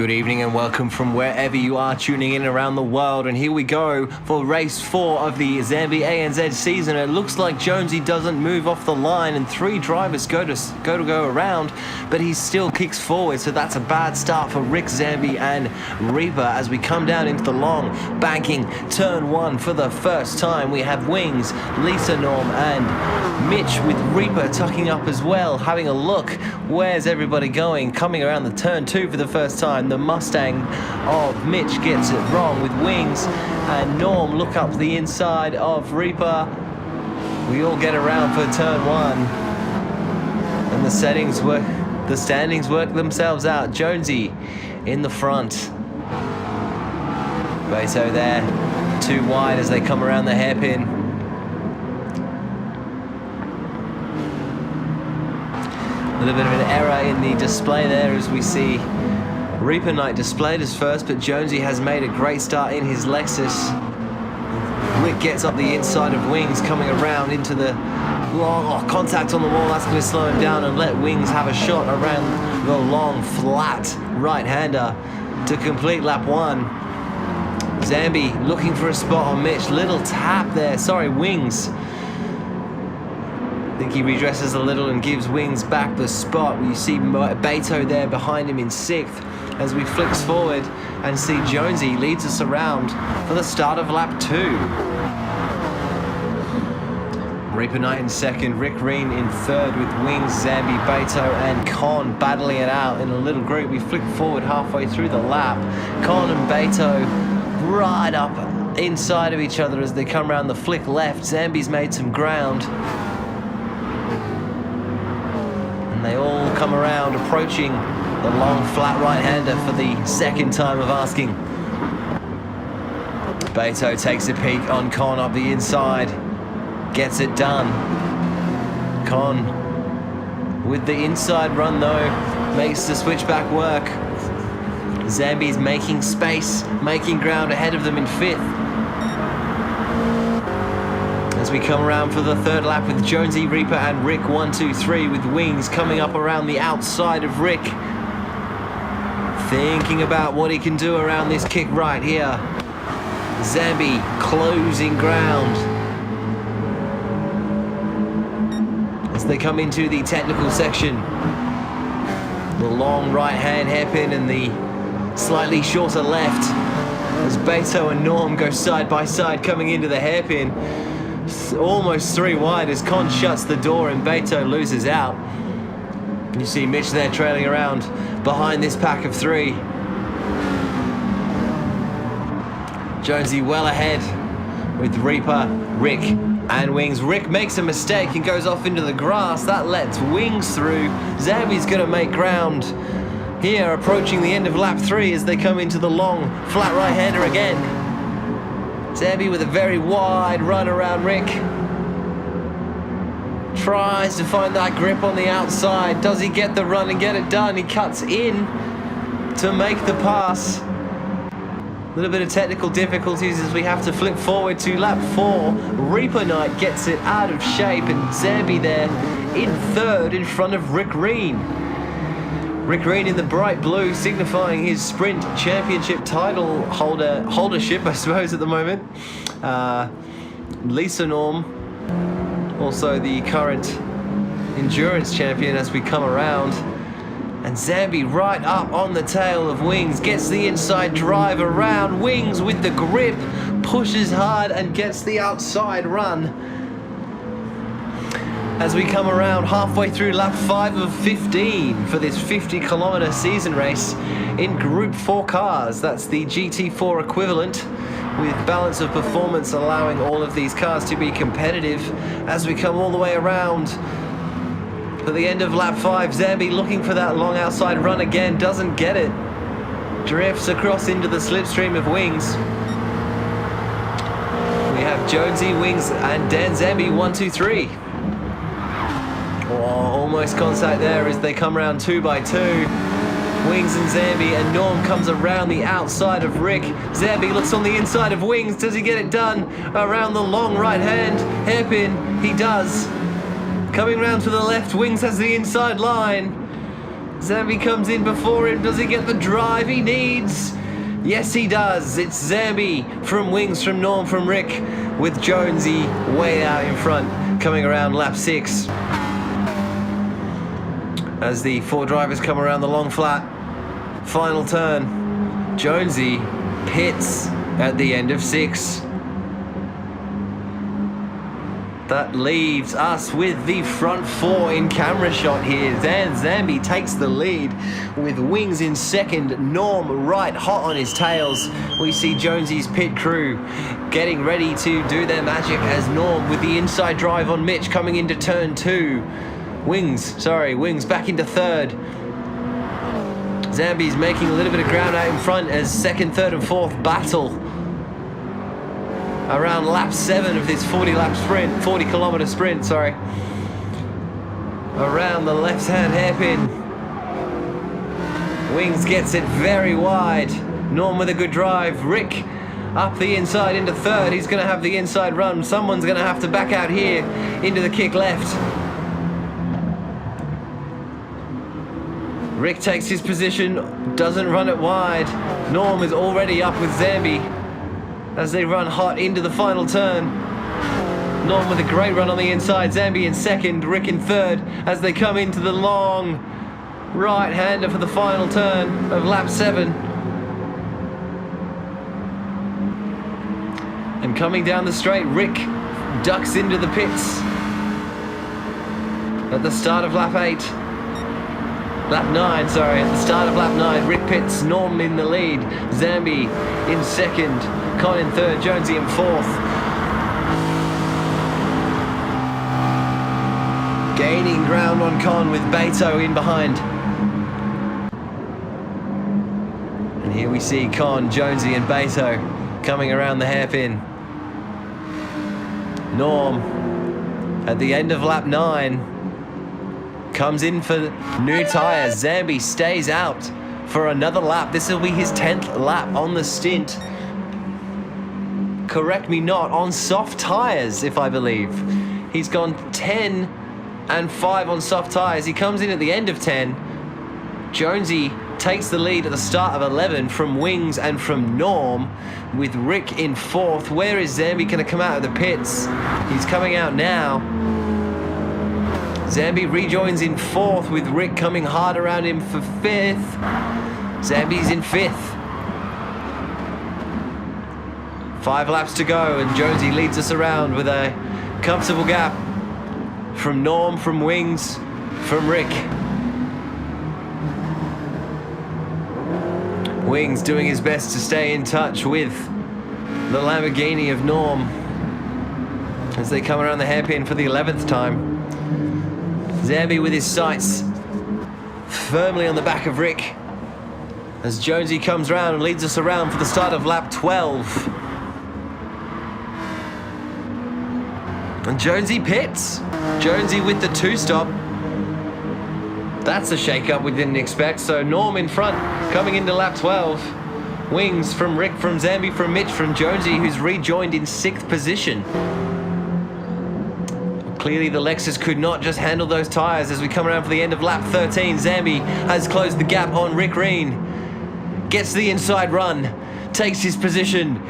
Good evening and welcome from wherever you are tuning in around the world. And here we go for race 4 of the DanZambe ANZ season. It looks like Jonesy doesn't move off the line and 3 drivers go around, but he still kicks forward. So that's a bad start for Rick, Zambe and Reaper as we come down into the long, banking turn 1 for the first time. We have Wings, Lisa, Norm and Mitch with Reaper tucking up as well, having a look. Where's everybody going? Coming around the turn 2 for the first time. The Mustang of Mitch gets it wrong with Wings, and Norm look up the inside of Reaper. We all get around for turn 1, and the standings work themselves out. Jonesy in the front. Beto there, too wide as they come around the hairpin. A little bit of an error in the display there as we see Reaper Knight displayed as first, but Jonesy has made a great start in his Lexus. Rick gets up the inside of Wings, coming around into the long contact on the wall. That's going to slow him down and let Wings have a shot around the long, flat right-hander to complete lap 1. Zambe looking for a spot on Mitch. Little tap there. Sorry, Wings. I think he redresses a little and gives Wings back the spot. You see Beto there behind him in 6th as we flicks forward and see Jonesy leads us around for the start of lap 2. Reaper Knight in 2nd, Rick Reen in 3rd with Wings, Zambe, Beto and Con battling it out in a little group. We flick forward halfway through the lap. Con and Beto right up inside of each other as they come around the flick left. Zambe's made some ground. And they all come around, approaching the long, flat right-hander for the second time of asking. Beto takes a peek on Con up the inside. Gets it done. Con, with the inside run though, makes the switchback work. Zambe's making space, making ground ahead of them in 5th. As we come around for the 3rd lap with Jonesy, Reaper and Rick 1, 2, 3 with Wings coming up around the outside of Rick. Thinking about what he can do around this kick right here. Zambe closing ground as they come into the technical section. The long right hand hairpin and the slightly shorter left as Beto and Norm go side by side coming into the hairpin. Almost 3 wide as Con shuts the door and Beto loses out. You see Mitch there trailing around behind this pack of 3. Jonesy well ahead with Reaper, Rick and Wings. Rick makes a mistake and goes off into the grass. That lets Wings through. Zambe's going to make ground here, approaching the end of lap 3 as they come into the long, flat right-hander again. Zambe with a very wide run around Rick. Tries to find that grip on the outside. Does he get the run and get it done? He cuts in to make the pass. A little bit of technical difficulties as we have to flip forward to lap 4. Reaper Knight gets it out of shape and Zambe there in 3rd in front of Rick Reen. Rick Reen in the bright blue, signifying his sprint championship title holdership, I suppose, at the moment. Lisa Norm, also the current endurance champion as we come around. And Zambe right up on the tail of Wings, gets the inside drive around. Wings with the grip, pushes hard and gets the outside run. As we come around halfway through lap 5 of 15 for this 50-kilometer season race in Group 4 cars. That's the GT4 equivalent, with balance of performance allowing all of these cars to be competitive. As we come all the way around for the end of lap 5, Zambe looking for that long outside run again, doesn't get it. Drifts across into the slipstream of Wings. We have Jonesy, Wings and DanZambe 1, 2, 3. Oh, almost contact there as they come around 2 by 2. Wings and Zambe, and Norm comes around the outside of Rick. Zambe looks on the inside of Wings. Does he get it done? Around the long right hand hairpin, he does. Coming round to the left, Wings has the inside line. Zambe comes in before him. Does he get the drive he needs? Yes, he does. It's Zambe from Wings, from Norm, from Rick, with Jonesy way out in front, coming around lap 6. As the 4 drivers come around the long flat, final turn, Jonesy pits at the end of 6. That leaves us with the front 4 in camera shot here. DanZambe takes the lead with Wings in second, Norm right hot on his tails. We see Jonesy's pit crew getting ready to do their magic as Norm with the inside drive on Mitch coming into turn 2. Wings back into third. Zambe's making a little bit of ground out in front as second, third and fourth battle around lap 7 of this 40 kilometer sprint, around the left-hand hairpin. Wings gets it very wide. Norm with a good drive. Rick up the inside into third. He's going to have the inside run. Someone's going to have to back out here into the kick left. Rick takes his position, doesn't run it wide. Norm is already up with Zambe as they run hot into the final turn. Norm with a great run on the inside. Zambe in second, Rick in third as they come into the long right-hander for the final turn of lap 7. And coming down the straight, Rick ducks into the pits at the start of lap 8. Lap 9, at the start of lap 9, Rick pits, Norm in the lead, Zambe in second, Con in third, Jonesy in fourth. Gaining ground on Con with Beto in behind. And here we see Con, Jonesy and Beto coming around the hairpin. Norm, at the end of lap 9, comes in for new tyres. Zambe stays out for another lap. This will be his 10th lap on the stint. Correct me not, on soft tyres, if I believe. He's gone 10 and 5 on soft tyres. He comes in at the end of 10. Jonesy takes the lead at the start of 11 from Wings and from Norm, with Rick in fourth. Where is Zambe going to come out of the pits? He's coming out now. Zambe rejoins in fourth with Rick coming hard around him for fifth. Zambe's in fifth. 5 laps to go and Jonesy leads us around with a comfortable gap from Norm, from Wings, from Rick. Wings doing his best to stay in touch with the Lamborghini of Norm as they come around the hairpin for the 11th time. Zambe with his sights firmly on the back of Rick as Jonesy comes round and leads us around for the start of lap 12. And Jonesy pits. Jonesy with the 2-stop. That's a shake-up we didn't expect. So Norm in front coming into lap 12. Wings from Rick, from Zambe, from Mitch, from Jonesy, who's rejoined in 6th position. Clearly the Lexus could not just handle those tyres as we come around for the end of lap 13. Zambe has closed the gap on Rick Reen. Gets the inside run. Takes his position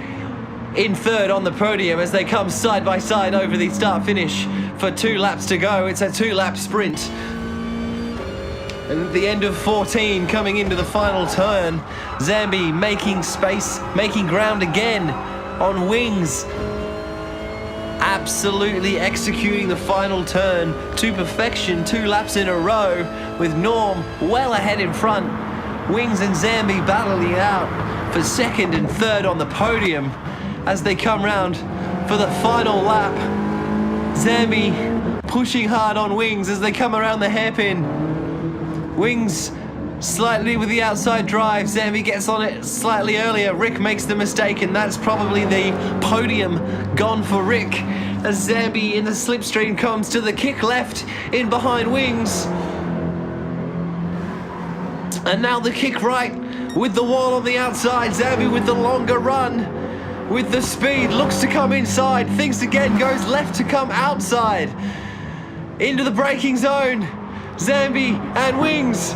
in third on the podium as they come side by side over the start-finish for 2 laps to go. It's a 2-lap sprint. And at the end of 14, coming into the final turn, Zambe making space, making ground again on Wings. Absolutely executing the final turn to perfection, 2 laps in a row, with Norm well ahead in front. Wings and Zambe battling out for second and third on the podium as they come round for the final lap. Zambe pushing hard on Wings as they come around the hairpin. Wings slightly with the outside drive. Zambe gets on it slightly earlier. Rick makes the mistake, and that's probably the podium gone for Rick as Zambe in the slipstream comes to the kick left in behind Wings. And now the kick right with the wall on the outside. Zambe with the longer run, with the speed, looks to come inside, thinks again, goes left to come outside into the braking zone. Zambe and Wings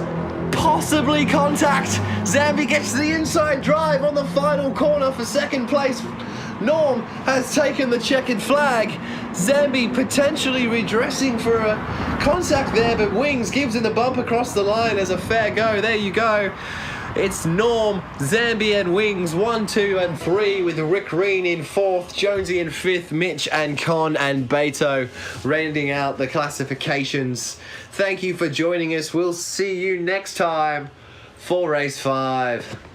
possibly contact. Zambe gets the inside drive on the final corner for second place. Norm has taken the checkered flag. Zambe potentially redressing for a contact there, but Wings gives him the bump across the line as a fair go. There you go. It's Norm, Zambe and Wings, 1, 2 and 3, with Rick Reen in 4th, Jonesy in 5th, Mitch and Con and Beto rounding out the classifications. Thank you for joining us. We'll see you next time for Race 5.